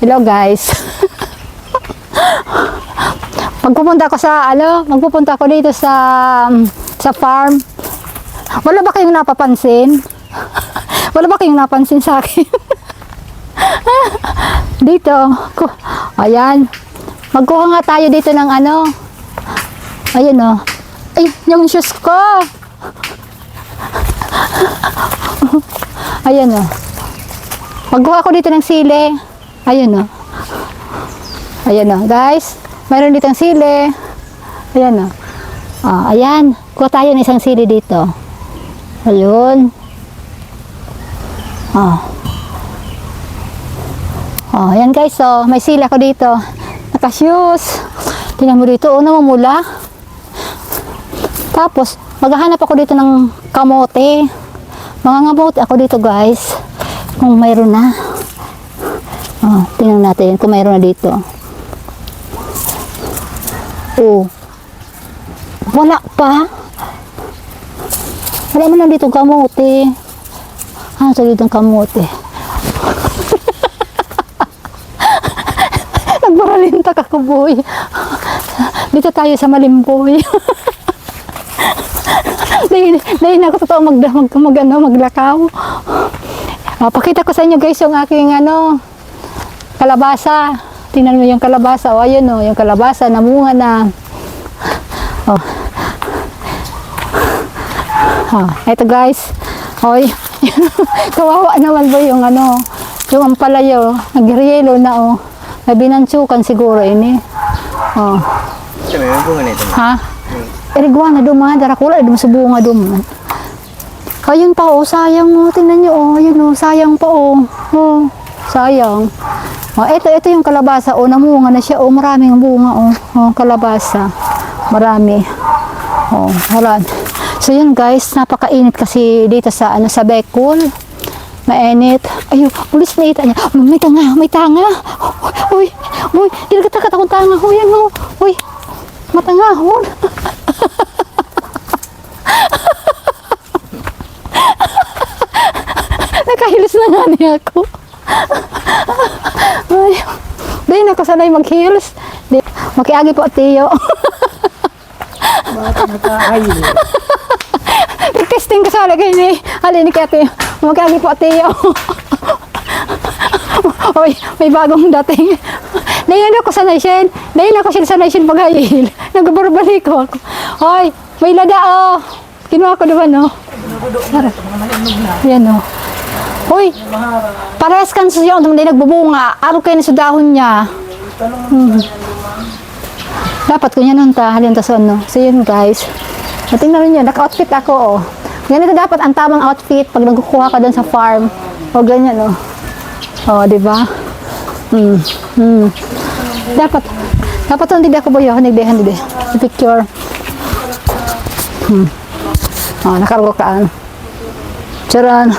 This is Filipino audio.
Hello guys. Magpupunta ko dito sa farm. Wala ba kayong napapansin? Wala ba kayong napansin sa akin? Dito. Ayan. Magkuha nga tayo dito ng ano. Ayan o. Ay, yung shoes ko. Ayan o. Magkuha ko dito ng sili. Ayan o. Ayan o, guys. Mayroon dito ng sili. Ayan o. Ayan. Kuha tayo ng isang sili dito. Ayun. Ayan guys. May sili ako dito. Naka-shoes. Tingnan mo dito. Namumula. Tapos, maghahanap ako dito ng kamote. Mangangamote ako dito guys. Kung mayroon na. Tingnan natin kung mayroon na dito. Wala pa. Wala mo na dito kamote. Sa dito kamote. Nagbaralinta ka ko boy. Dito tayo sa Malimboy. Dahil ako totoo maglakaw. Pakita ko sa inyo guys yung aking kalabasa. Tingnan mo yung kalabasa. Ayun yung kalabasa namunga na. Ito guys. Hoy. Kawawa naman ba yung yung ampalayo. Nag-yelo na May binantsukan siguro ini. Sabi mo bunga nito. Eriguana duman, darakula dum sa bunga duman. Ayun pa sayang mo, tingnan niyo ayun sayang pa sayang. Ito yung kalabasa namunga na siya maraming bunga kalabasa. Marami. Haran. So yun guys, napakainit kasi dito sa sa Bicol. Mainit. Ayun, ulis na ita niya. May tanga. Uy, di ka takot tanga. Uy, matangahon. Nakahilis na nga niya ako. Ay, di na ako sanay mag-heels. Makiagi po Tiyo. Bakit nakahil? Testing ko sa lagay ni Halini Kati. Makiagi po Tiyo. Uy, may bagong dating. Dahil ako sanay siya. Dahil ako sanay siya mag-hil. Nagbarbalik ko ako. Hoy, may lada Kinuha ko naman Yan Hoy, parehas kan siya hindi nagbubunga. Araw kayo na sa dahon niya. Dapat ko yan halin ta sa So yun guys. Tingnan niyo, naka-outfit ako Ganito dapat ang tamang outfit pag nagkukuha ka doon sa farm. Ganyan di ba? Dapat hindi ako boyo, hindi. Picture. Nakargo ka Charan.